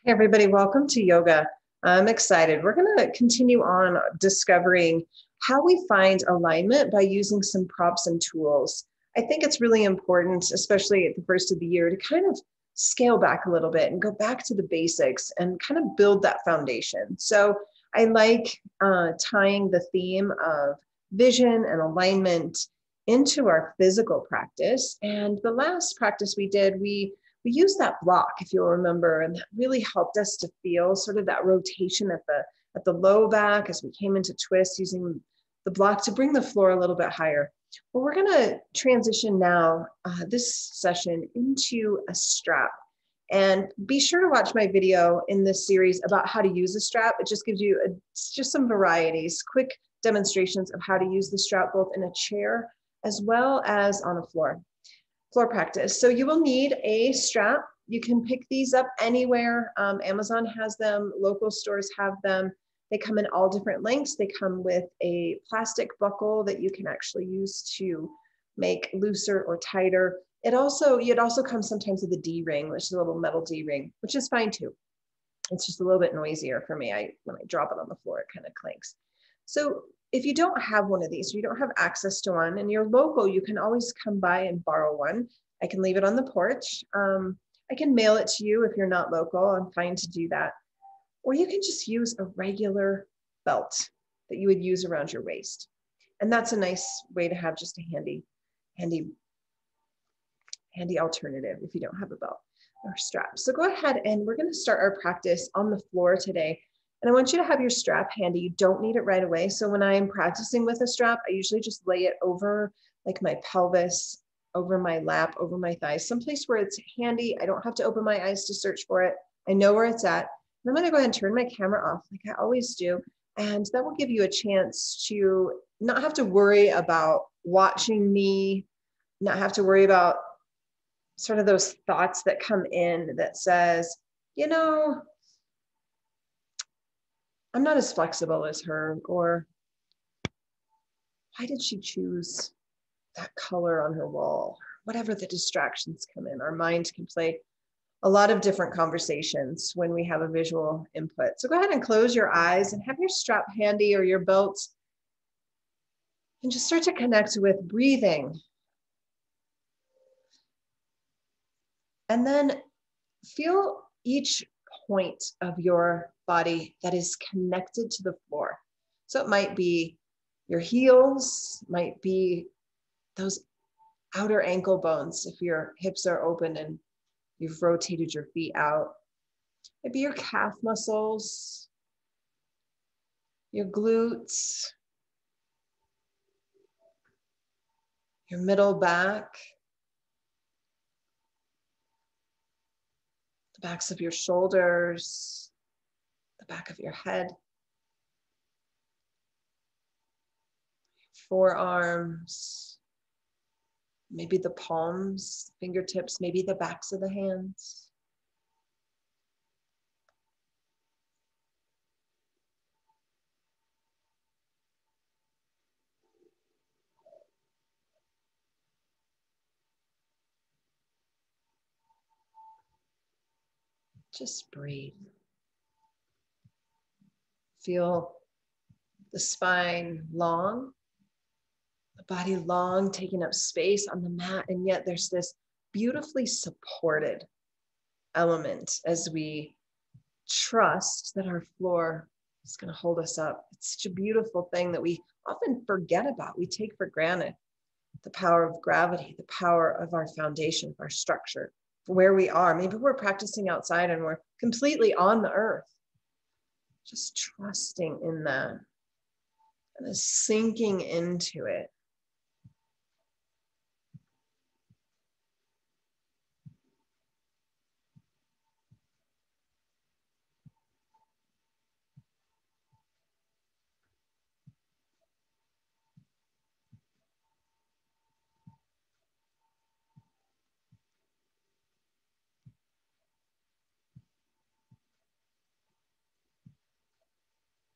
Hey everybody, welcome to yoga. I'm excited. We're going to continue on discovering how we find alignment by using some props and tools. I think it's really important, especially at the first of the year, to kind of scale back a little bit and go back to the basics and kind of build that foundation. So I like tying the theme of vision and alignment into our physical practice. And the last practice we did, we used that block, if you'll remember, and that really helped us to feel sort of that rotation at the low back as we came into twist, using the block to bring the floor a little bit higher. Well, we're going to transition now this session into a strap. And be sure to watch my video in this series about how to use a strap. It just gives you just some varieties, quick demonstrations of how to use the strap both in a chair as well as on a floor practice. So you will need a strap. You can pick these up anywhere. Amazon has them, local stores have them. They come in all different lengths. They come with a plastic buckle that you can actually use to make looser or tighter. It also comes sometimes with a D-ring, which is a little metal D-ring, which is fine too. It's just a little bit noisier for me. When I drop it on the floor, it kind of clanks. So if you don't have one of these, or you don't have access to one, and you're local, you can always come by and borrow one. I can leave it on the porch. I can mail it to you if you're not local. I'm fine to do that. Or you can just use a regular belt that you would use around your waist. And that's a nice way to have just a handy alternative if you don't have a belt or strap. So go ahead, and we're going to start our practice on the floor today. And I want you to have your strap handy. You don't need it right away. So when I'm practicing with a strap, I usually just lay it over like my pelvis, over my lap, over my thighs, someplace where it's handy. I don't have to open my eyes to search for it. I know where it's at. And I'm going to go ahead and turn my camera off like I always do. And that will give you a chance to not have to worry about watching me, not have to worry about sort of those thoughts that come in that says, you know, I'm not as flexible as her, or why did she choose that color on her wall? Whatever the distractions come in, our mind can play a lot of different conversations when we have a visual input. So go ahead and close your eyes and have your strap handy or your belt, and just start to connect with breathing. And then feel each point of your body that is connected to the floor. So it might be your heels, might be those outer ankle bones if your hips are open and you've rotated your feet out. Maybe your calf muscles, your glutes, your middle back, the backs of your shoulders, the back of your head, forearms, maybe the palms, fingertips, maybe the backs of the hands. Just breathe. Feel the spine long, the body long, taking up space on the mat, and yet there's this beautifully supported element as we trust that our floor is going to hold us up. It's such a beautiful thing that we often forget about. We take for granted the power of gravity, the power of our foundation, of our structure, where we are. Maybe we're practicing outside and we're completely on the earth. Just trusting in that and sinking into it.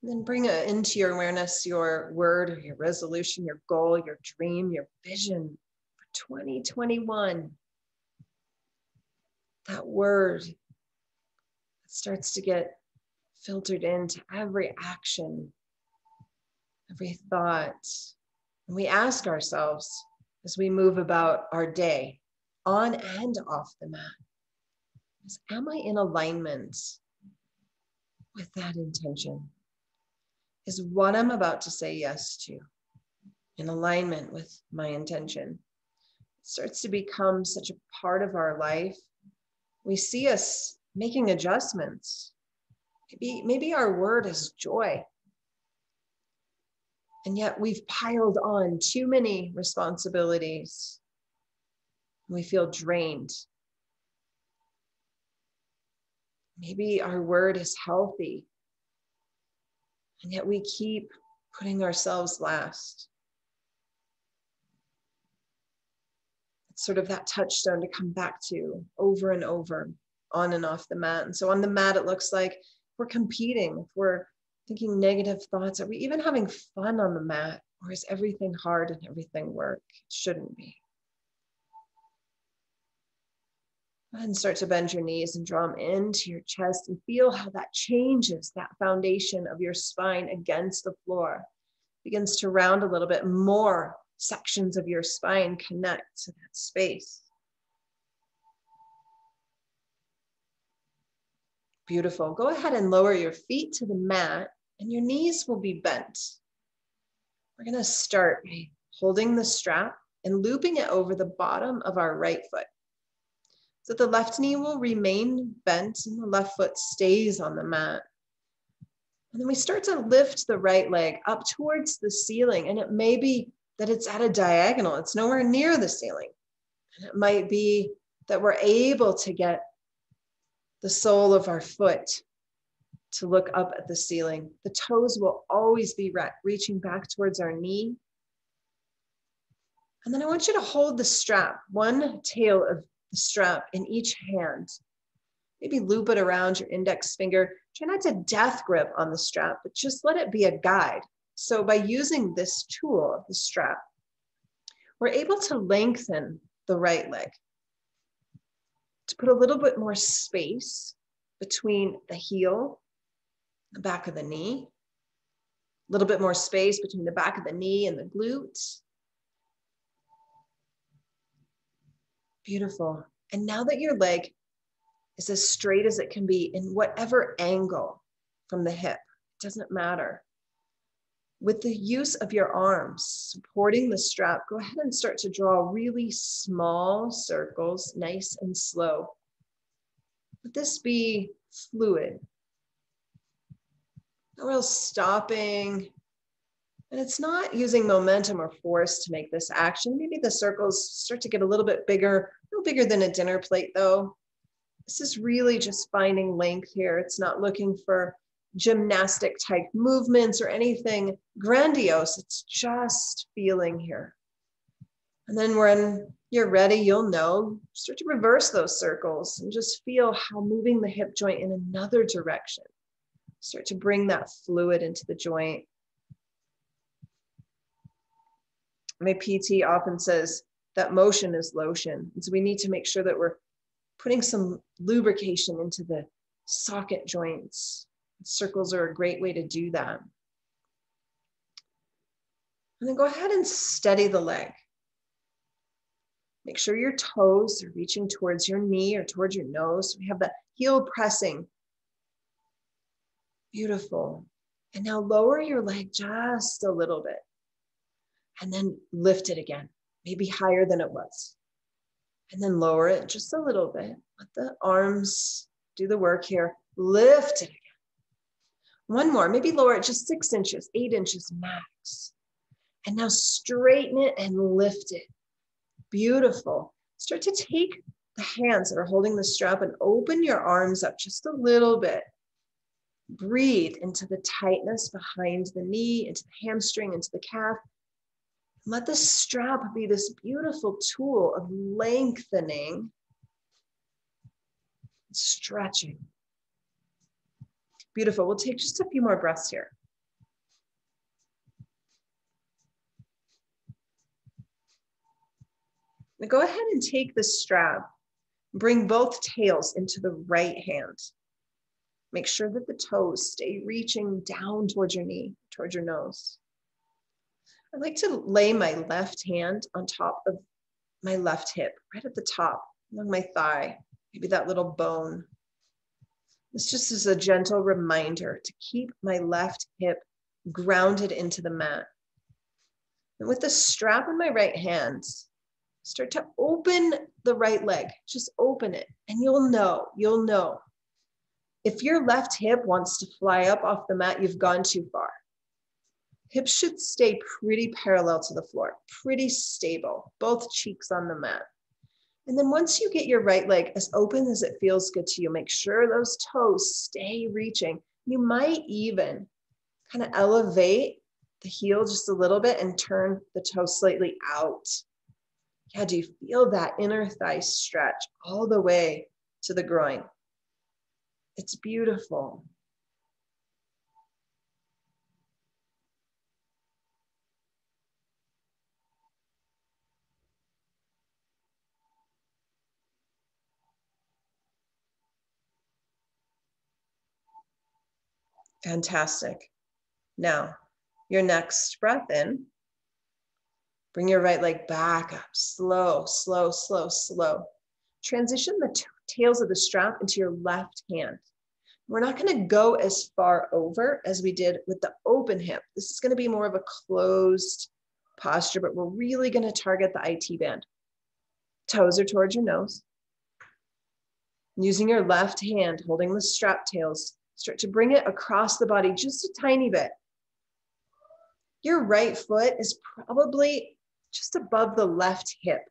And then bring into your awareness your word, or your resolution, your goal, your dream, your vision for 2021. That word It starts to get filtered into every action, every thought. And we ask ourselves as we move about our day, on and off the mat, am I in alignment with that intention? Is what I'm about to say yes to in alignment with my intention? It starts to become such a part of our life. We see us making adjustments. Maybe our word is joy. And yet we've piled on too many responsibilities. We feel drained. Maybe our word is healthy. And yet we keep putting ourselves last. It's sort of that touchstone to come back to over and over, on and off the mat. And so on the mat, it looks like we're competing, if we're thinking negative thoughts. Are we even having fun on the mat? Or is everything hard and everything work? It shouldn't be. Go ahead and start to bend your knees and draw them into your chest and feel how that changes that foundation of your spine against the floor. Begins to round a little bit more. Sections of your spine connect to that space. Beautiful. Go ahead and lower your feet to the mat and your knees will be bent. We're going to start by holding the strap and looping it over the bottom of our right foot. So the left knee will remain bent and the left foot stays on the mat. And then we start to lift the right leg up towards the ceiling. And it may be that it's at a diagonal. It's nowhere near the ceiling. And it might be that we're able to get the sole of our foot to look up at the ceiling. The toes will always be reaching back towards our knee. And then I want you to hold the strap, one tail of the strap in each hand. Maybe loop it around your index finger. Try not to death grip on the strap, but just let it be a guide. So by using this tool, the strap, we're able to lengthen the right leg, to put a little bit more space between the heel, the back of the knee, a little bit more space between the back of the knee and the glutes. Beautiful. And now that your leg is as straight as it can be in whatever angle from the hip, it doesn't matter. With the use of your arms supporting the strap, go ahead and start to draw really small circles, nice and slow. Let this be fluid. No real stopping. And it's not using momentum or force to make this action. Maybe the circles start to get a little bit bigger, no bigger than a dinner plate though. This is really just finding length here. It's not looking for gymnastic type movements or anything grandiose. It's just feeling here. And then when you're ready, you'll know, start to reverse those circles and just feel how moving the hip joint in another direction. Start to bring that fluid into the joint. My PT often says that motion is lotion. And so we need to make sure that we're putting some lubrication into the socket joints. Circles are a great way to do that. And then go ahead and steady the leg. Make sure your toes are reaching towards your knee or towards your nose. We have the heel pressing. Beautiful. And now lower your leg just a little bit. And then lift it again, maybe higher than it was. And then lower it just a little bit. Let the arms do the work here. Lift it again. One more, maybe lower it just 6 inches, 8 inches max. And now straighten it and lift it. Beautiful. Start to take the hands that are holding the strap and open your arms up just a little bit. Breathe into the tightness behind the knee, into the hamstring, into the calf. Let the strap be this beautiful tool of lengthening, stretching. Beautiful. We'll take just a few more breaths here. Now go ahead and take the strap, bring both tails into the right hand. Make sure that the toes stay reaching down towards your knee, towards your nose. I like to lay my left hand on top of my left hip, right at the top, along my thigh, maybe that little bone. This just is a gentle reminder to keep my left hip grounded into the mat. And with the strap in my right hand, start to open the right leg. Just open it, and you'll know. If your left hip wants to fly up off the mat, you've gone too far. Hips should stay pretty parallel to the floor, pretty stable, both cheeks on the mat. And then once you get your right leg as open as it feels good to you, make sure those toes stay reaching. You might even kind of elevate the heel just a little bit and turn the toe slightly out. Yeah, do you feel that inner thigh stretch all the way to the groin? It's beautiful. Fantastic. Now, your next breath in, bring your right leg back up, slow, slow, slow, slow. Transition the tails of the strap into your left hand. We're not going to go as far over as we did with the open hip. This is going to be more of a closed posture, but we're really going to target the IT band. Toes are towards your nose. Using your left hand, holding the strap tails, start to bring it across the body just a tiny bit. Your right foot is probably just above the left hip.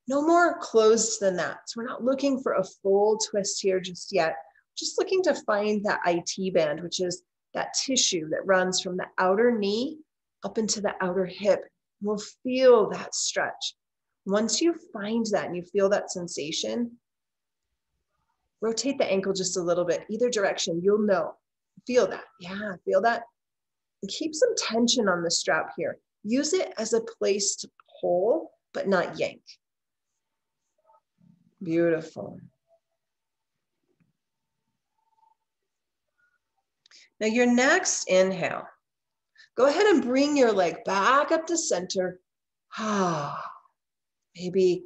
No more closed than that. So we're not looking for a full twist here just yet. Just looking to find that IT band, which is that tissue that runs from the outer knee up into the outer hip. We'll feel that stretch. Once you find that and you feel that sensation, rotate the ankle just a little bit, either direction. You'll know. Feel that. Yeah, feel that. And keep some tension on the strap here. Use it as a place to pull, but not yank. Beautiful. Now your next inhale, go ahead and bring your leg back up to center. Maybe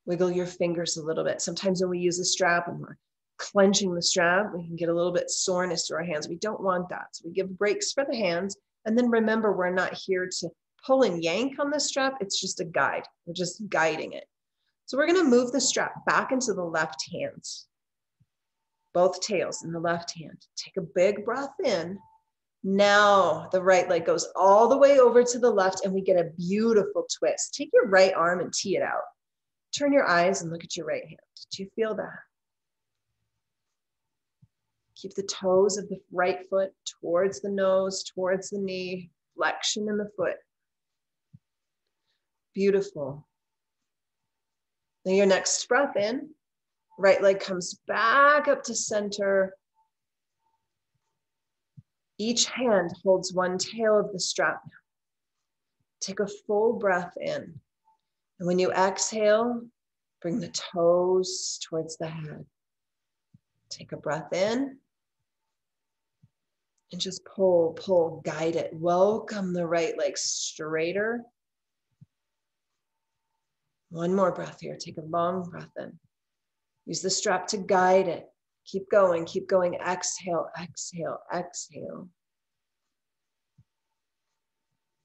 wiggle your fingers a little bit. Sometimes when we use a strap and we're clenching the strap, we can get a little bit soreness to our hands. We don't want that. So we give breaks for the hands. And then remember, we're not here to pull and yank on the strap. It's just a guide. We're just guiding it. So we're going to move the strap back into the left hand. Both tails in the left hand. Take a big breath in. Now the right leg goes all the way over to the left and we get a beautiful twist. Take your right arm and tee it out. Turn your eyes and look at your right hand. Do you feel that? Keep the toes of the right foot towards the nose, towards the knee, flexion in the foot. Beautiful. Now your next breath in, right leg comes back up to center. Each hand holds one tail of the strap. Take a full breath in. And when you exhale, bring the toes towards the head. Take a breath in. And just pull, pull, guide it. Welcome the right leg straighter. One more breath here. Take a long breath in. Use the strap to guide it. Keep going, keep going. Exhale, exhale, exhale.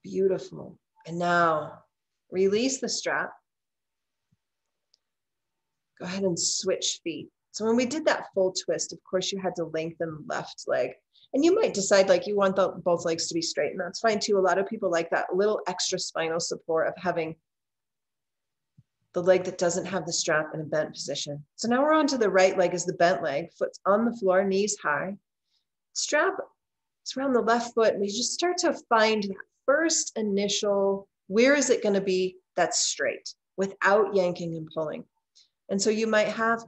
Beautiful. And now release the strap. Go ahead and switch feet. So when we did that full twist, of course, you had to lengthen the left leg. And you might decide like you want both legs to be straight, and that's fine too. A lot of people like that little extra spinal support of having the leg that doesn't have the strap in a bent position. So now we're on to the right leg as the bent leg, foot's on the floor, knees high. Strap is around the left foot, and we just start to find that first initial, where is it going to be that's straight without yanking and pulling. And so you might have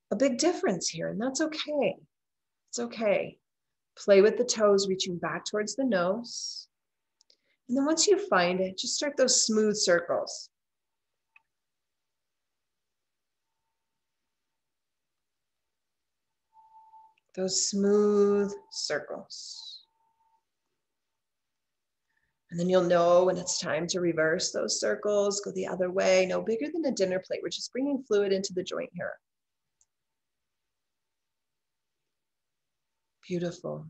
a big difference here, and that's okay. It's okay. Play with the toes, reaching back towards the nose. And then once you find it, just start those smooth circles. those smooth circles. And then you'll know when it's time to reverse those circles, go the other way, no bigger than a dinner plate. We're just bringing fluid into the joint here. Beautiful.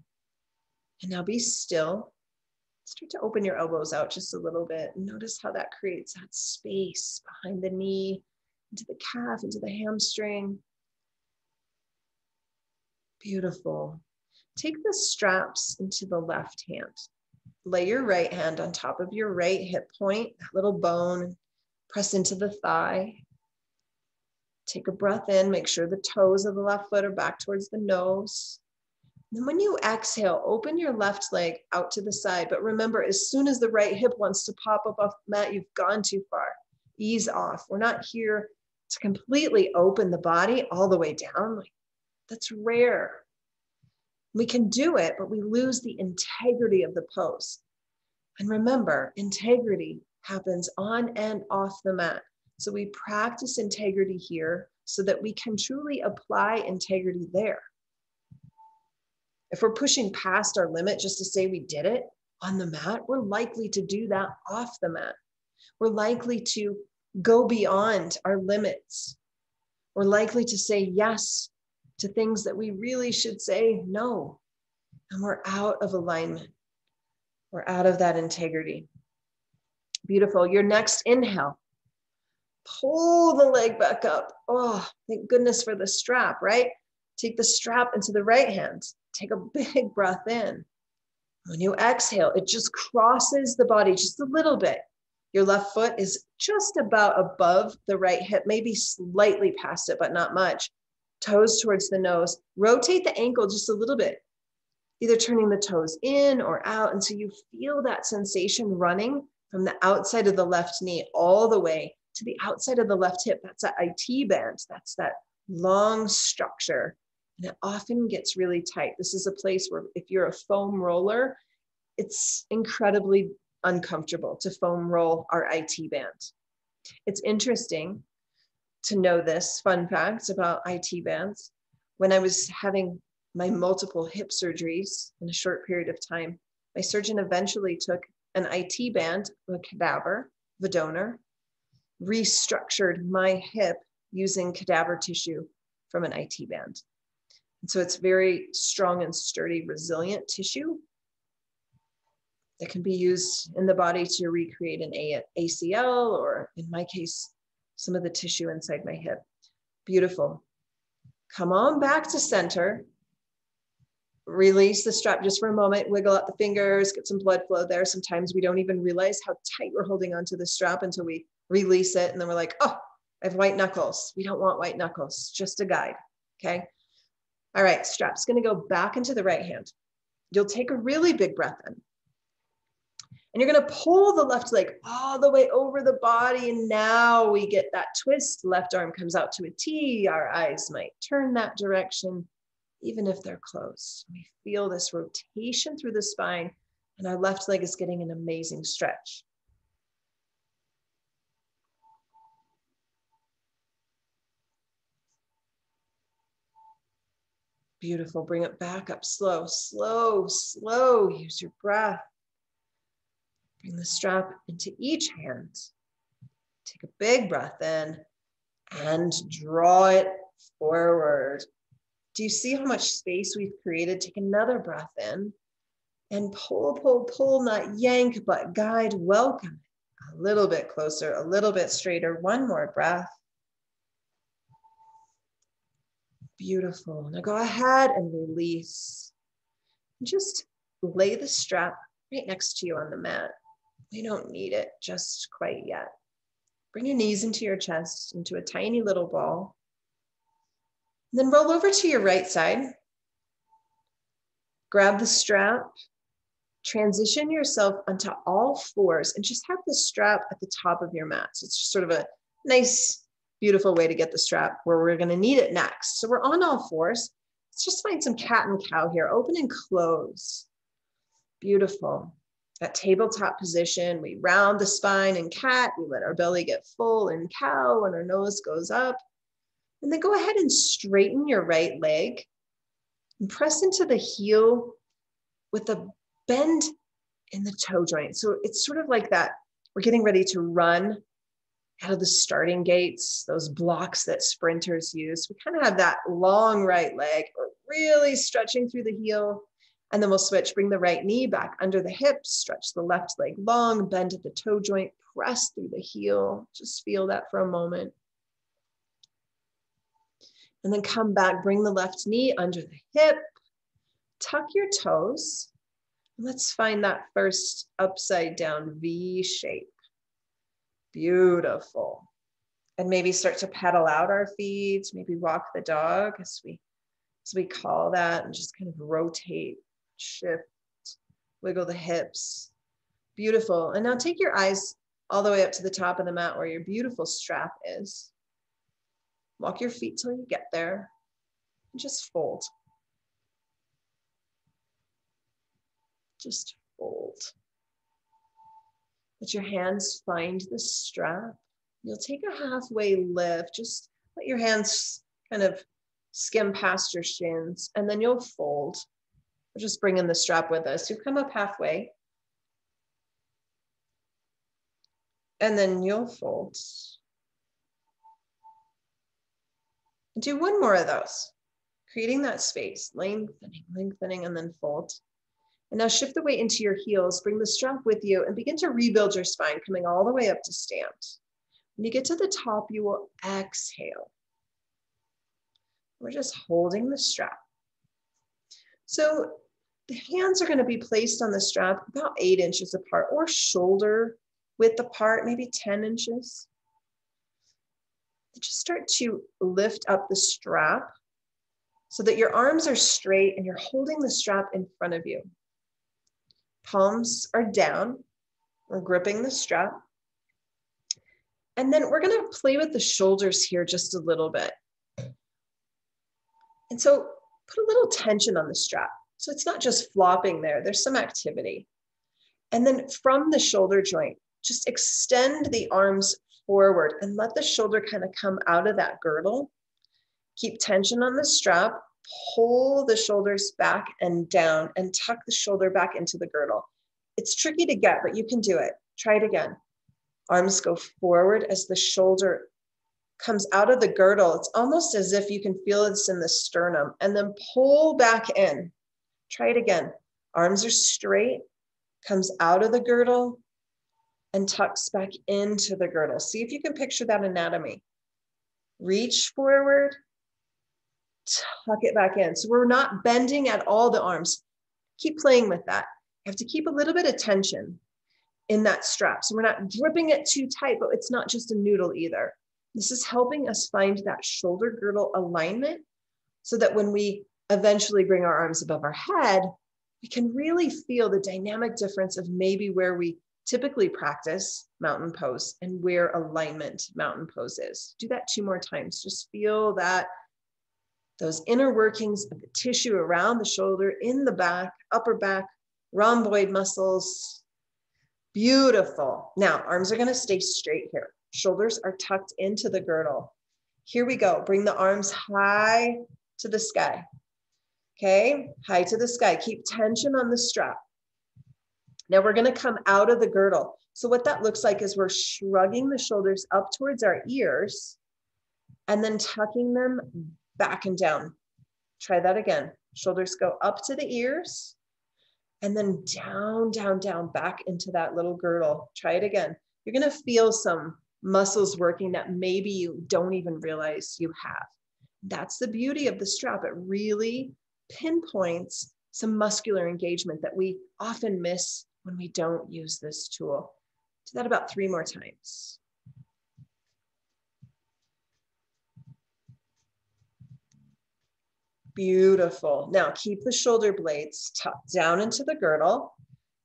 And now be still. Start to open your elbows out just a little bit. Notice how that creates that space behind the knee, into the calf, into the hamstring. Beautiful. Take the straps into the left hand. Lay your right hand on top of your right hip point, that little bone. Press into the thigh. Take a breath in. Make sure the toes of the left foot are back towards the nose. And then when you exhale, open your left leg out to the side. But remember, as soon as the right hip wants to pop up off the mat, you've gone too far. Ease off. We're not here to completely open the body all the way down. That's rare. We can do it, but we lose the integrity of the pose. And remember, integrity happens on and off the mat. So we practice integrity here so that we can truly apply integrity there. If we're pushing past our limit just to say we did it on the mat, we're likely to do that off the mat. We're likely to go beyond our limits. We're likely to say yes to things that we really should say no. And we're out of alignment. We're out of that integrity. Beautiful. Your next inhale. Pull the leg back up. Oh, thank goodness for the strap, right? Take the strap into the right hand. Take a big breath in. When you exhale, it just crosses the body just a little bit. Your left foot is just about above the right hip, maybe slightly past it, but not much. Toes towards the nose. Rotate the ankle just a little bit, either turning the toes in or out until you feel that sensation running from the outside of the left knee all the way to the outside of the left hip. That's that IT band. That's that long structure. And it often gets really tight. This is a place where if you're a foam roller, it's incredibly uncomfortable to foam roll our IT band. It's interesting to know this fun fact about IT bands. When I was having my multiple hip surgeries in a short period of time, my surgeon eventually took an IT band, a cadaver, the donor, restructured my hip using cadaver tissue from an IT band. And so it's very strong and sturdy, resilient tissue that can be used in the body to recreate an ACL, or in my case, some of the tissue inside my hip. Beautiful. Come on back to center. Release the strap just for a moment. Wiggle out the fingers, get some blood flow there. Sometimes we don't even realize how tight we're holding onto the strap until we release it. And then we're like, oh, I have white knuckles. We don't want white knuckles, just a guide, okay? All right, strap's gonna go back into the right hand. You'll take a really big breath in. And you're gonna pull the left leg all the way over the body. And now we get that twist. Left arm comes out to a T. Our eyes might turn that direction, even if they're closed. We feel this rotation through the spine, and our left leg is getting an amazing stretch. Beautiful. Bring it back up slow, slow, slow. Use your breath. Bring the strap into each hand. Take a big breath in and draw it forward. Do you see how much space we've created? Take another breath in and pull, pull, pull, not yank, but guide. Welcome a little bit closer, a little bit straighter. One more breath. Beautiful. Now go ahead and release. Just lay the strap right next to you on the mat. We don't need it just quite yet. Bring your knees into your chest, into a tiny little ball. And then roll over to your right side. Grab the strap. Transition yourself onto all fours and just have the strap at the top of your mat. So it's just sort of a nice, beautiful way to get the strap where we're going to need it next. So we're on all fours. Let's just find some cat and cow here. Open and close. Beautiful. That tabletop position, we round the spine in cat. We let our belly get full in cow and our nose goes up. And then go ahead and straighten your right leg. And press into the heel with a bend in the toe joint. So it's sort of like that. We're getting ready to run out of the starting gates, those blocks that sprinters use. We kind of have that long right leg. We're really stretching through the heel. And then we'll switch, bring the right knee back under the hips, stretch the left leg long, bend at the toe joint, press through the heel. Just feel that for a moment. And then come back, bring the left knee under the hip, tuck your toes. Let's find that first upside down V shape. Beautiful. And maybe start to pedal out our feet, maybe walk the dog as we call that, and just kind of rotate, shift, wiggle the hips. Beautiful. And now take your eyes all the way up to the top of the mat where your beautiful strap is. Walk your feet till you get there and just fold. Just fold. Let your hands find the strap. You'll take a halfway lift. Just let your hands kind of skim past your shins, and then you'll fold. We'll just bring in the strap with us. You'll come up halfway, and then you'll fold. Do one more of those, creating that space, lengthening, lengthening, and then fold. And now shift the weight into your heels, bring the strap with you, and begin to rebuild your spine, coming all the way up to stand. When you get to the top, you will exhale. We're just holding the strap. So the hands are going to be placed on the strap about 8 inches apart, or shoulder width apart, maybe 10 inches. Just start to lift up the strap so that your arms are straight and you're holding the strap in front of you. Palms are down. We're gripping the strap. And then we're going to play with the shoulders here just a little bit. And so put a little tension on the strap. So it's not just flopping there. There's some activity. And then from the shoulder joint, just extend the arms forward and let the shoulder kind of come out of that girdle. Keep tension on the strap. Pull the shoulders back and down and tuck the shoulder back into the girdle. It's tricky to get, but you can do it. Try it again. Arms go forward as the shoulder comes out of the girdle. It's almost as if you can feel this in the sternum, and then pull back in. Try it again. Arms are straight, comes out of the girdle and tucks back into the girdle. See if you can picture that anatomy. Reach forward, tuck it back in. So we're not bending at all the arms. Keep playing with that. You have to keep a little bit of tension in that strap. So we're not gripping it too tight, but it's not just a noodle either. This is helping us find that shoulder girdle alignment so that when we eventually bring our arms above our head, we can really feel the dynamic difference of maybe where we typically practice mountain pose and where alignment mountain pose is. Do that 2 more times. Just feel that those inner workings of the tissue around the shoulder, in the back, upper back, rhomboid muscles. Beautiful. Now, arms are going to stay straight here. Shoulders are tucked into the girdle. Here we go. Bring the arms high to the sky. Okay, high to the sky. Keep tension on the strap. Now we're going to come out of the girdle. So what that looks like is we're shrugging the shoulders up towards our ears and then tucking them back and down. Try that again. Shoulders go up to the ears and then down, down, down, back into that little girdle. Try it again. You're going to feel some muscles working that maybe you don't even realize you have. That's the beauty of the strap. It really pinpoints some muscular engagement that we often miss when we don't use this tool. Do that about 3 more times. Beautiful. Now keep the shoulder blades tucked down into the girdle,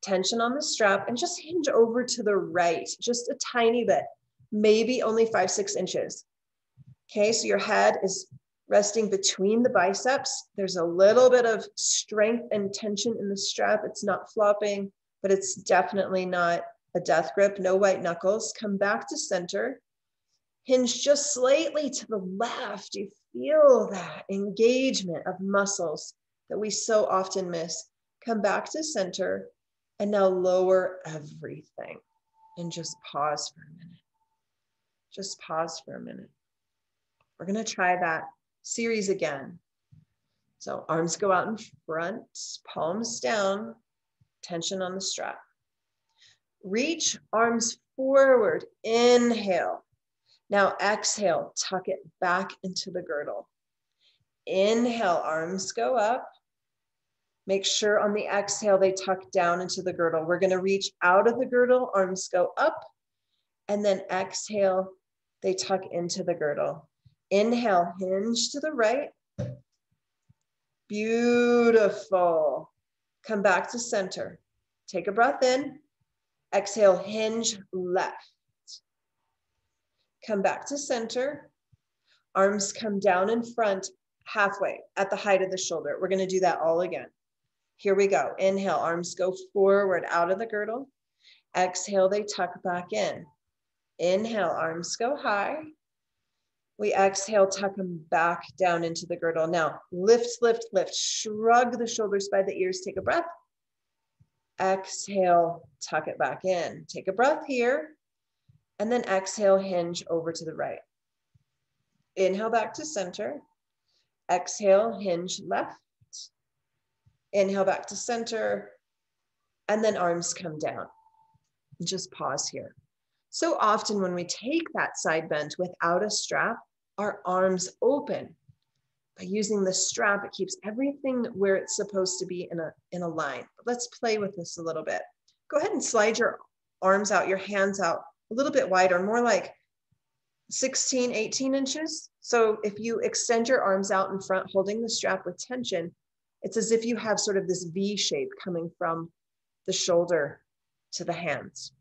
tension on the strap, and just hinge over to the right, just a tiny bit, maybe only 5-6 inches. Okay, so your head is resting between the biceps. There's a little bit of strength and tension in the strap. It's not flopping, but it's definitely not a death grip. No white knuckles. Come back to center. Hinge just slightly to the left. You feel that engagement of muscles that we so often miss. Come back to center and now lower everything and just pause for a minute. Just pause for a minute. We're going to try that series again. So arms go out in front, palms down, tension on the strap. Reach arms forward, inhale. Now exhale, tuck it back into the girdle. Inhale, arms go up. Make sure on the exhale, they tuck down into the girdle. We're going to reach out of the girdle, arms go up, and then exhale, they tuck into the girdle. Inhale, hinge to the right. Beautiful. Come back to center. Take a breath in. Exhale, hinge left. Come back to center. Arms come down in front, halfway at the height of the shoulder. We're going to do that all again. Here we go. Inhale, arms go forward out of the girdle. Exhale, they tuck back in. Inhale, arms go high. We exhale, tuck them back down into the girdle. Now, lift, lift, lift. Shrug the shoulders by the ears. Take a breath. Exhale, tuck it back in. Take a breath here. And then exhale, hinge over to the right. Inhale back to center. Exhale, hinge left. Inhale back to center. And then arms come down. Just pause here. So often when we take that side bend without a strap, our arms open. By using the strap, it keeps everything where it's supposed to be in a line. But let's play with this a little bit. Go ahead and slide your arms out, your hands out a little bit wider, more like 16, 18 inches. So if you extend your arms out in front, holding the strap with tension, it's as if you have sort of this V shape coming from the shoulder to the hands.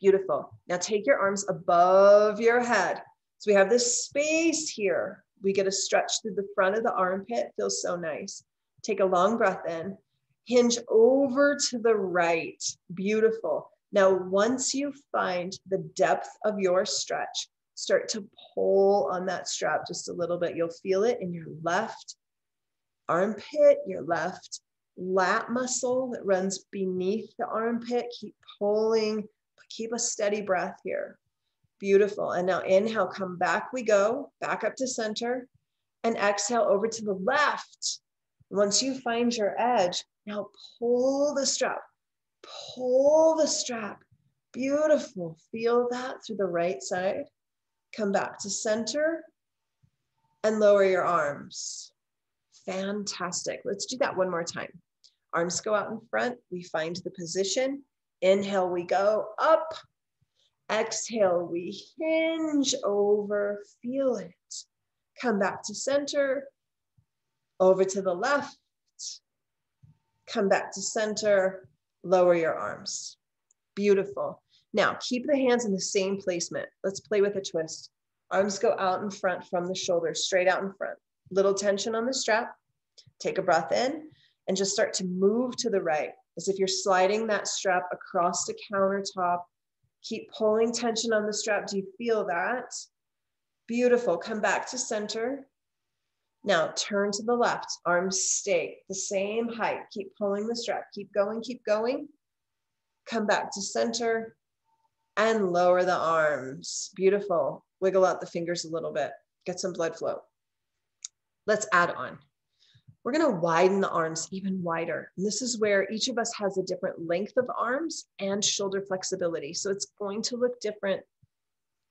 Beautiful. Now take your arms above your head. So we have this space here. We get a stretch through the front of the armpit. Feels so nice. Take a long breath in. Hinge over to the right. Beautiful. Now, once you find the depth of your stretch, start to pull on that strap just a little bit. You'll feel it in your left armpit, your left lat muscle that runs beneath the armpit. Keep pulling. Keep a steady breath here. Beautiful. And now inhale, come back we go, back up to center, and exhale over to the left. Once you find your edge, now pull the strap, pull the strap. Beautiful. Feel that through the right side. Come back to center and lower your arms. Fantastic. Let's do that one more time. Arms go out in front. We find the position. Inhale, we go up. Exhale, we hinge over, feel it. Come back to center, over to the left. Come back to center, lower your arms. Beautiful. Now, keep the hands in the same placement. Let's play with a twist. Arms go out in front from the shoulders, straight out in front. Little tension on the strap. Take a breath in and just start to move to the right, as if you're sliding that strap across the countertop. Keep pulling tension on the strap. Do you feel that? Beautiful. Come back to center. Now turn to the left. Arms stay the same height. Keep pulling the strap. Keep going, keep going. Come back to center and lower the arms. Beautiful. Wiggle out the fingers a little bit. Get some blood flow. Let's add on. We're going to widen the arms even wider. And this is where each of us has a different length of arms and shoulder flexibility. So it's going to look different.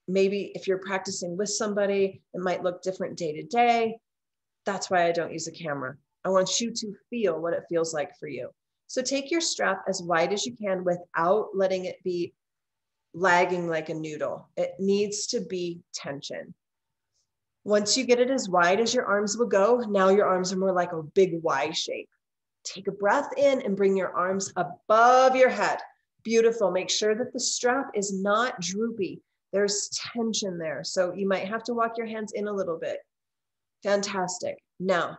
Maybe if you're practicing with somebody, it might look different day to day. That's why I don't use a camera. I want you to feel what it feels like for you. So take your strap as wide as you can without letting it be lagging like a noodle. It needs to be tension. Once you get it as wide as your arms will go, now your arms are more like a big Y shape. Take a breath in and bring your arms above your head. Beautiful. Make sure that the strap is not droopy. There's tension there. So you might have to walk your hands in a little bit. Fantastic. Now,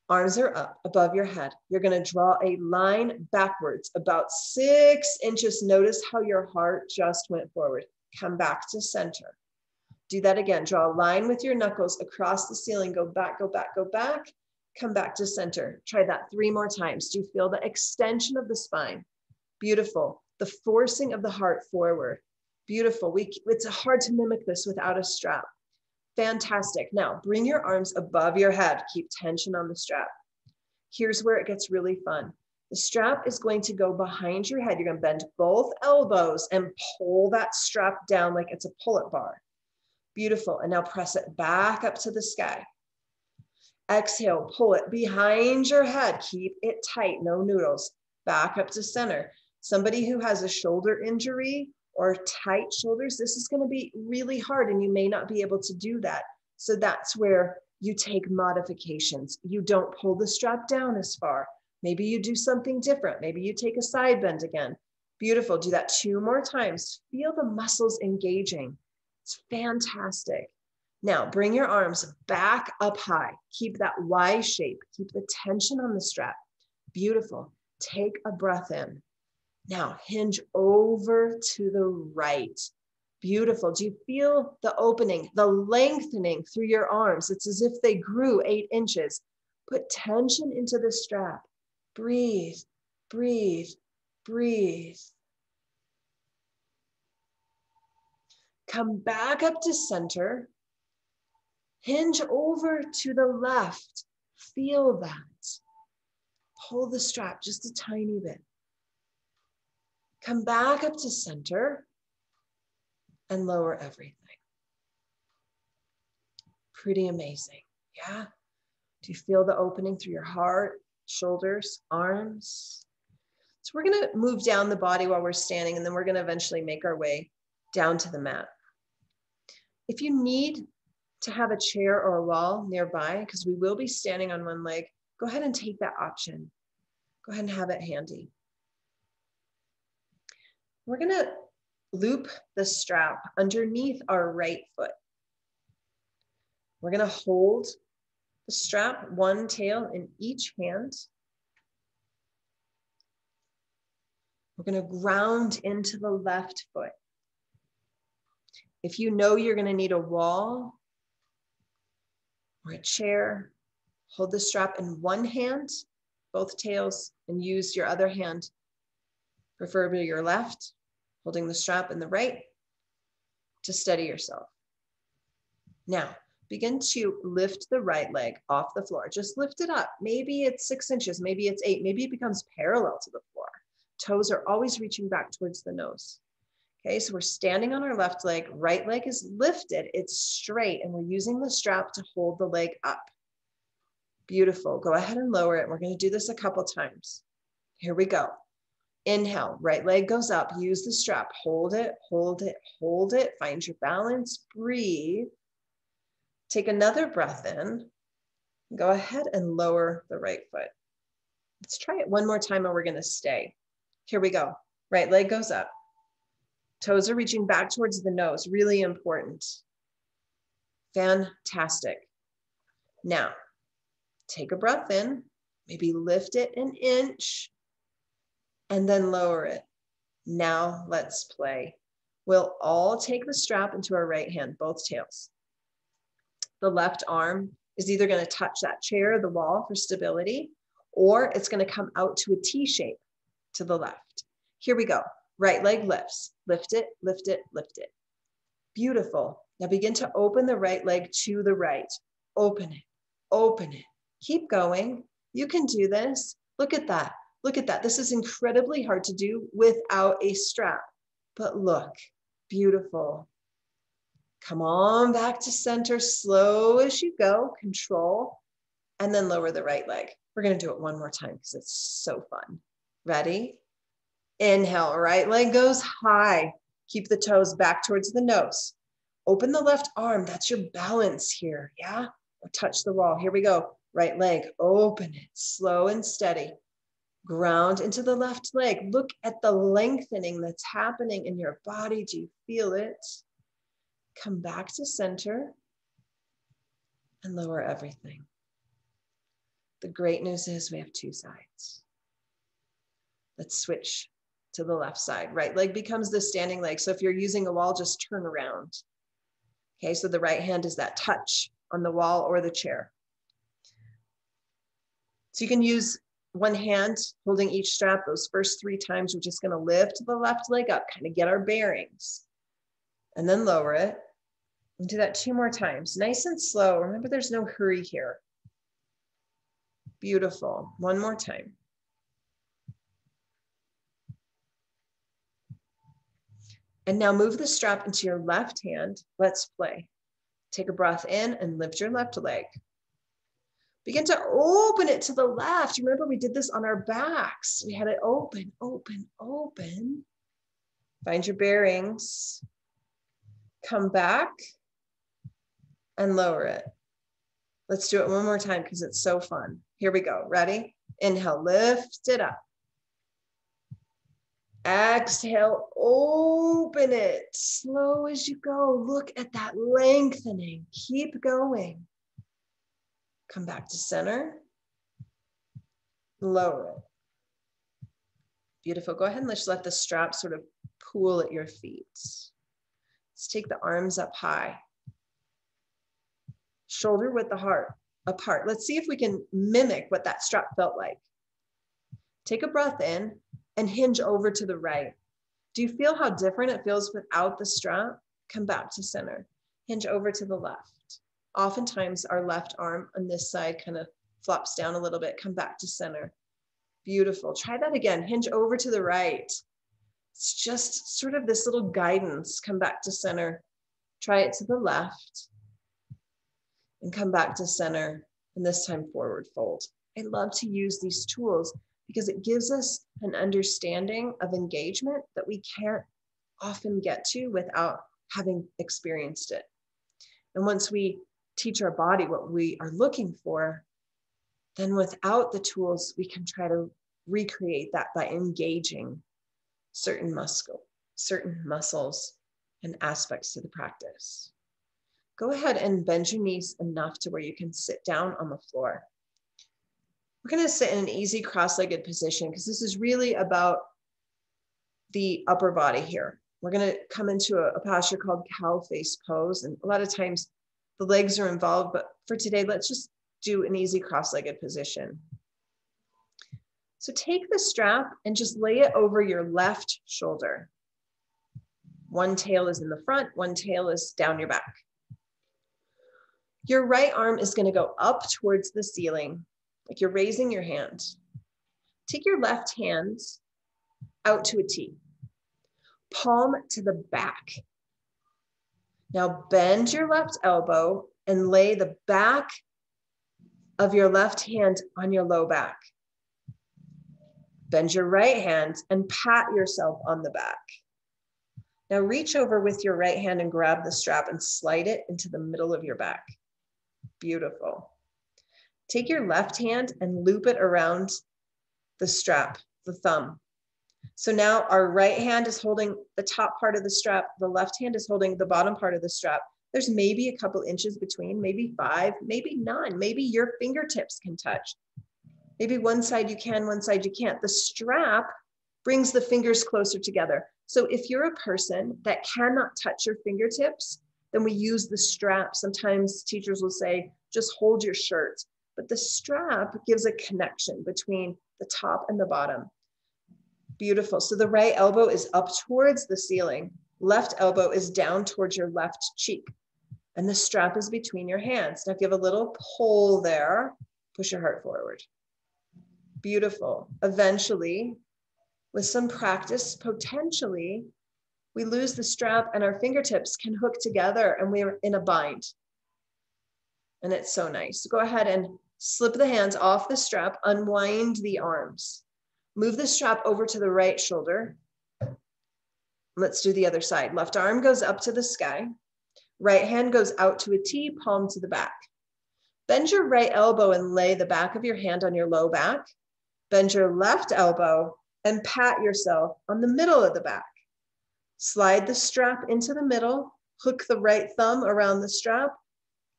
arms are up above your head. You're going to draw a line backwards about 6 inches. Notice how your heart just went forward. Come back to center. Do that again. Draw a line with your knuckles across the ceiling. Go back, go back, go back. Come back to center. Try that 3 more times. Do you feel the extension of the spine? Beautiful. The forcing of the heart forward. Beautiful. It's hard to mimic this without a strap. Fantastic. Now bring your arms above your head. Keep tension on the strap. Here's where it gets really fun. The strap is going to go behind your head. You're going to bend both elbows and pull that strap down like it's a pull-up bar. Beautiful. And now press it back up to the sky. Exhale, pull it behind your head. Keep it tight, no noodles. Back up to center. Somebody who has a shoulder injury or tight shoulders, this is going to be really hard and you may not be able to do that. So that's where you take modifications. You don't pull the strap down as far. Maybe you do something different. Maybe you take a side bend again. Beautiful. Do that 2 more times. Feel the muscles engaging. It's fantastic. Now bring your arms back up high. Keep that Y shape. Keep the tension on the strap. Beautiful. Take a breath in. Now hinge over to the right. Beautiful. Do you feel the opening, the lengthening through your arms? It's as if they grew 8 inches. Put tension into the strap. Breathe, breathe, breathe. Come back up to center. Hinge over to the left. Feel that. Pull the strap just a tiny bit. Come back up to center and lower everything. Pretty amazing, yeah? Do you feel the opening through your heart, shoulders, arms? So we're gonna move down the body while we're standing, and then we're gonna eventually make our way down to the mat. If you need to have a chair or a wall nearby, because we will be standing on one leg, go ahead and take that option. Go ahead and have it handy. We're gonna loop the strap underneath our right foot. We're gonna hold the strap, one tail in each hand. We're gonna ground into the left foot. If you know you're gonna need a wall or a chair, hold the strap in one hand, both tails, and use your other hand, preferably your left, holding the strap in the right to steady yourself. Now, begin to lift the right leg off the floor. Just lift it up. Maybe it's 6 inches, maybe it's 8, maybe it becomes parallel to the floor. Toes are always reaching back towards the nose. Okay, so we're standing on our left leg, right leg is lifted, it's straight, and we're using the strap to hold the leg up. Beautiful, go ahead and lower it. We're gonna do this a couple times. Here we go. Inhale, right leg goes up, use the strap, hold it, hold it, hold it, find your balance, breathe. Take another breath in. Go ahead and lower the right foot. Let's try it one more time and we're gonna stay. Here we go. Right leg goes up. Toes are reaching back towards the nose, really important. Fantastic. Now, take a breath in, maybe lift it an inch, and then lower it. Now let's play. We'll all take the strap into our right hand, both tails. The left arm is either going to touch that chair or the wall for stability, or it's going to come out to a T shape to the left. Here we go. Right leg lifts. Lift it, lift it, lift it. Beautiful. Now begin to open the right leg to the right. Open it, open it. Keep going. You can do this. Look at that. Look at that. This is incredibly hard to do without a strap. But look, beautiful. Come on back to center, slow as you go, control, and then lower the right leg. We're gonna do it one more time because it's so fun. Ready? Inhale, right leg goes high. Keep the toes back towards the nose. Open the left arm, that's your balance here, yeah? Or touch the wall, here we go. Right leg, open it, slow and steady. Ground into the left leg. Look at the lengthening that's happening in your body. Do you feel it? Come back to center and lower everything. The great news is we have 2 sides. Let's switch to the left side. Right leg becomes the standing leg. So if you're using a wall, just turn around. Okay, so the right hand is that touch on the wall or the chair. So you can use one hand holding each strap. Those first 3 times, we're just going to lift the left leg up, kind of get our bearings, and then lower it. And do that 2 more times, nice and slow. Remember, there's no hurry here. Beautiful. 1 more time. And now move the strap into your left hand. Let's play. Take a breath in and lift your left leg. Begin to open it to the left. Remember, we did this on our backs. We had it open, open, open. Find your bearings. Come back and lower it. Let's do it 1 more time because it's so fun. Here we go. Ready? Inhale, lift it up. Exhale, open it. Slow as you go. Look at that lengthening. Keep going. Come back to center. Lower it. Beautiful. Go ahead and let's let the strap sort of pool at your feet. Let's take the arms up high. Shoulder width apart. Let's see if we can mimic what that strap felt like. Take a breath in and hinge over to the right. Do you feel how different it feels without the strap? Come back to center. Hinge over to the left. Oftentimes our left arm on this side kind of flops down a little bit. Come back to center. Beautiful. Try that again. Hinge over to the right. It's just sort of this little guidance. Come back to center. Try it to the left. And come back to center. And this time forward fold. I love to use these tools because it gives us an understanding of engagement that we can't often get to without having experienced it. And once we teach our body what we are looking for, then without the tools, we can try to recreate that by engaging certain muscles and aspects to the practice. Go ahead and bend your knees enough to where you can sit down on the floor. We're going to sit in an easy cross-legged position because this is really about the upper body here. We're going to come into a posture called cow face pose. And a lot of times the legs are involved, but for today, let's just do an easy cross-legged position. So take the strap and just lay it over your left shoulder. One tail is in the front, one tail is down your back. Your right arm is going to go up towards the ceiling, like you're raising your hand. Take your left hand out to a T. Palm to the back. Now bend your left elbow and lay the back of your left hand on your low back. Bend your right hand and pat yourself on the back. Now reach over with your right hand and grab the strap and slide it into the middle of your back. Beautiful. Take your left hand and loop it around the strap, the thumb. So now our right hand is holding the top part of the strap. The left hand is holding the bottom part of the strap. There's maybe a couple inches between, maybe 5, maybe none. Maybe your fingertips can touch. Maybe one side you can, one side you can't. The strap brings the fingers closer together. So if you're a person that cannot touch your fingertips, then we use the strap. Sometimes teachers will say, just hold your shirt. But the strap gives a connection between the top and the bottom. Beautiful. So the right elbow is up towards the ceiling. Left elbow is down towards your left cheek. And the strap is between your hands. Now give a little pull there. Push your heart forward. Beautiful. Eventually, with some practice, potentially, we lose the strap and our fingertips can hook together and we're in a bind. And it's so nice. So go ahead and slip the hands off the strap, unwind the arms. Move the strap over to the right shoulder. Let's do the other side. Left arm goes up to the sky. Right hand goes out to a T, palm to the back. Bend your right elbow and lay the back of your hand on your low back. Bend your left elbow and pat yourself on the middle of the back. Slide the strap into the middle. Hook the right thumb around the strap.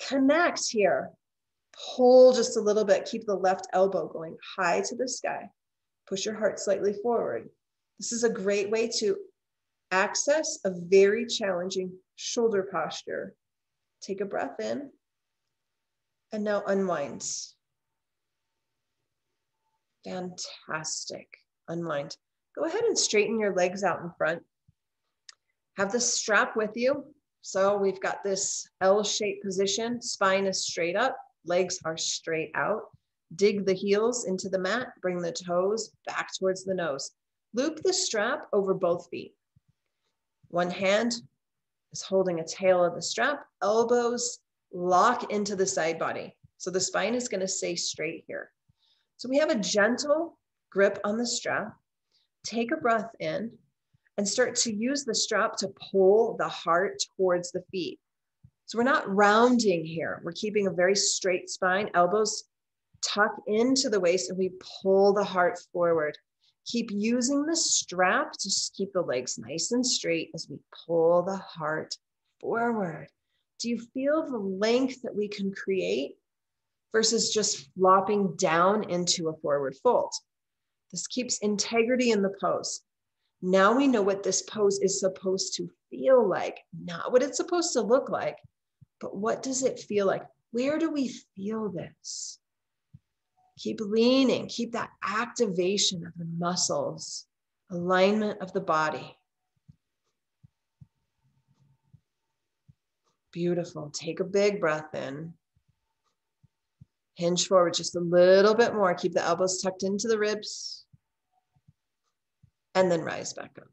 Connect here. Pull just a little bit. Keep the left elbow going high to the sky. Push your heart slightly forward. This is a great way to access a very challenging shoulder posture. Take a breath in and now unwind. Fantastic. Unwind. Go ahead and straighten your legs out in front. Have the strap with you. So we've got this L-shaped position. Spine is straight up. Legs are straight out. Dig the heels into the mat. Bring the toes back towards the nose. Loop the strap over both feet. One hand is holding a tail of the strap. Elbows lock into the side body. So the spine is going to stay straight here. So we have a gentle grip on the strap. Take a breath in and start to use the strap to pull the heart towards the feet. So we're not rounding here. We're keeping a very straight spine. Elbows tuck into the waist and we pull the heart forward. Keep using the strap to keep the legs nice and straight as we pull the heart forward. Do you feel the length that we can create versus just flopping down into a forward fold? This keeps integrity in the pose. Now we know what this pose is supposed to feel like, not what it's supposed to look like, but what does it feel like? Where do we feel this? Keep leaning, keep that activation of the muscles, alignment of the body. Beautiful. Take a big breath in. Hinge forward just a little bit more. Keep the elbows tucked into the ribs. And then rise back up.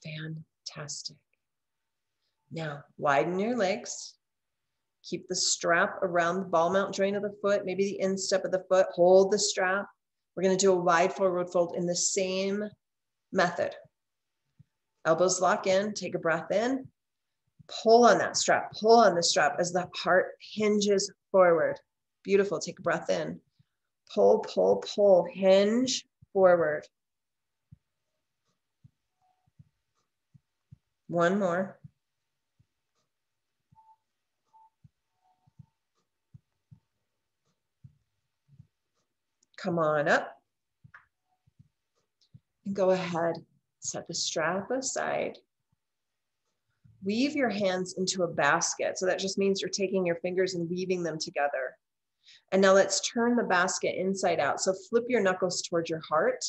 Fantastic. Now, widen your legs. Keep the strap around the ball mount joint of the foot, maybe the instep of the foot. Hold the strap. We're going to do a wide forward fold in the same method. Elbows lock in. Take a breath in. Pull on that strap. Pull on the strap as the heart hinges forward. Beautiful. Take a breath in. Pull, pull, pull. Hinge forward. One more. Come on up. And go ahead. Set the strap aside. Weave your hands into a basket. So that just means you're taking your fingers and weaving them together. And now let's turn the basket inside out. So flip your knuckles towards your heart.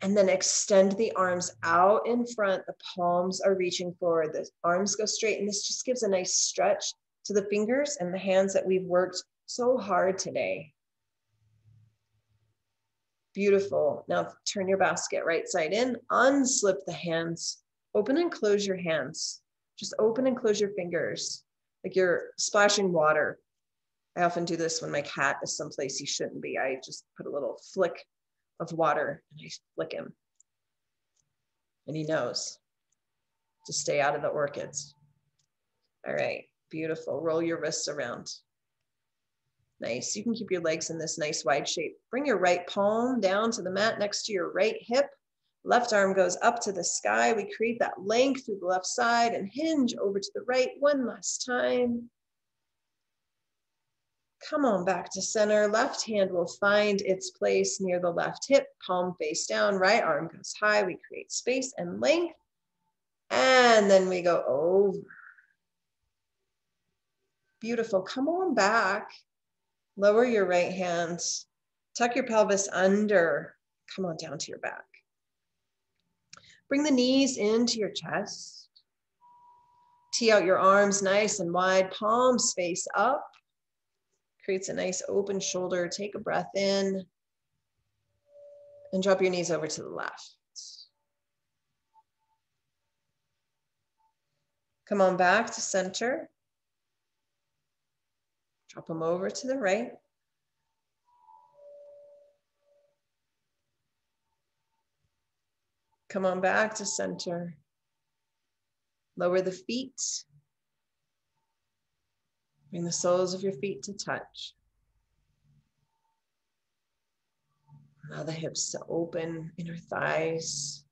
And then extend the arms out in front. The palms are reaching forward. The arms go straight. And this just gives a nice stretch to the fingers and the hands that we've worked so hard today. Beautiful. Now turn your basket right side in. Unslip the hands. Open and close your hands. Just open and close your fingers like you're splashing water. I often do this when my cat is someplace he shouldn't be. I just put a little flick of water and I flick him. And he knows to stay out of the orchids. All right, beautiful. Roll your wrists around. Nice. You can keep your legs in this nice wide shape. Bring your right palm down to the mat next to your right hip. Left arm goes up to the sky. We create that length through the left side and hinge over to the right one last time. Come on back to center. Left hand will find its place near the left hip, palm face down, right arm goes high. We create space and length. And then we go over. Beautiful. Come on back. Lower your right hand. Tuck your pelvis under. Come on down to your back. Bring the knees into your chest. Tee out your arms nice and wide. Palms face up. Creates a nice open shoulder. Take a breath in and drop your knees over to the left. Come on back to center. Drop them over to the right. Come on back to center. Lower the feet. Bring the soles of your feet to touch. Allow the hips to open, inner thighs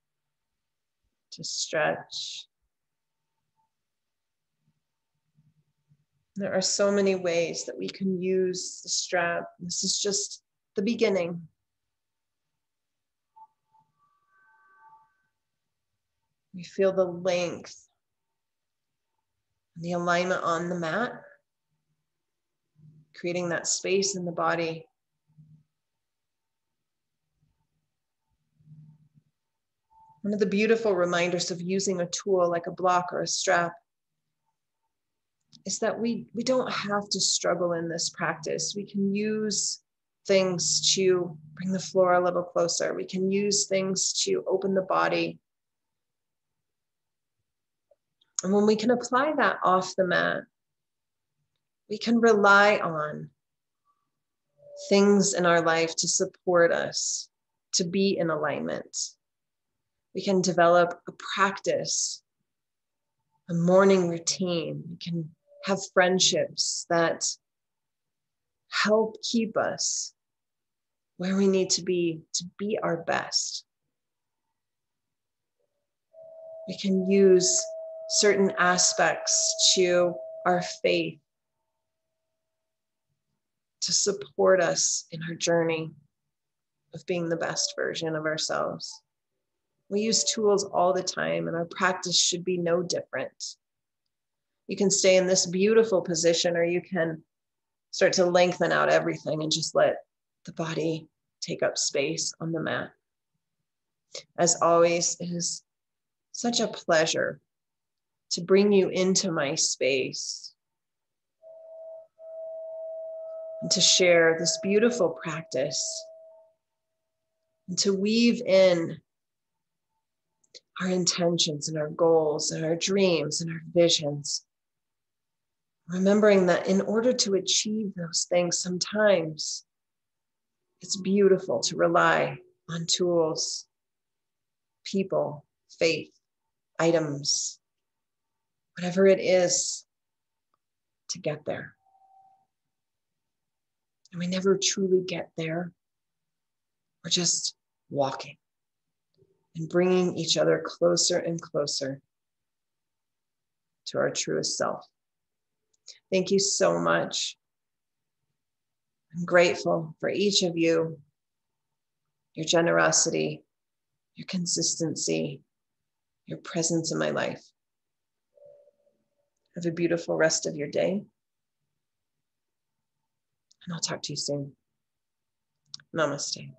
to stretch. There are so many ways that we can use the strap. This is just the beginning. We feel the length and the alignment on the mat. creating that space in the body. One of the beautiful reminders of using a tool like a block or a strap is that we don't have to struggle in this practice. We can use things to bring the floor a little closer. We can use things to open the body. And when we can apply that off the mat, we can rely on things in our life to support us, to be in alignment. We can develop a practice, a morning routine. We can have friendships that help keep us where we need to be our best. We can use certain aspects to our faith to support us in our journey of being the best version of ourselves. We use tools all the time, and our practice should be no different. You can stay in this beautiful position, or you can start to lengthen out everything and just let the body take up space on the mat. As always, it is such a pleasure to bring you into my space and to share this beautiful practice and to weave in our intentions and our goals and our dreams and our visions. Remembering that in order to achieve those things, sometimes it's beautiful to rely on tools, people, faith, items, whatever it is to get there. And we never truly get there. We're just walking and bringing each other closer and closer to our truest self. Thank you so much. I'm grateful for each of you, your generosity, your consistency, your presence in my life. Have a beautiful rest of your day. And I'll talk to you soon. Namaste.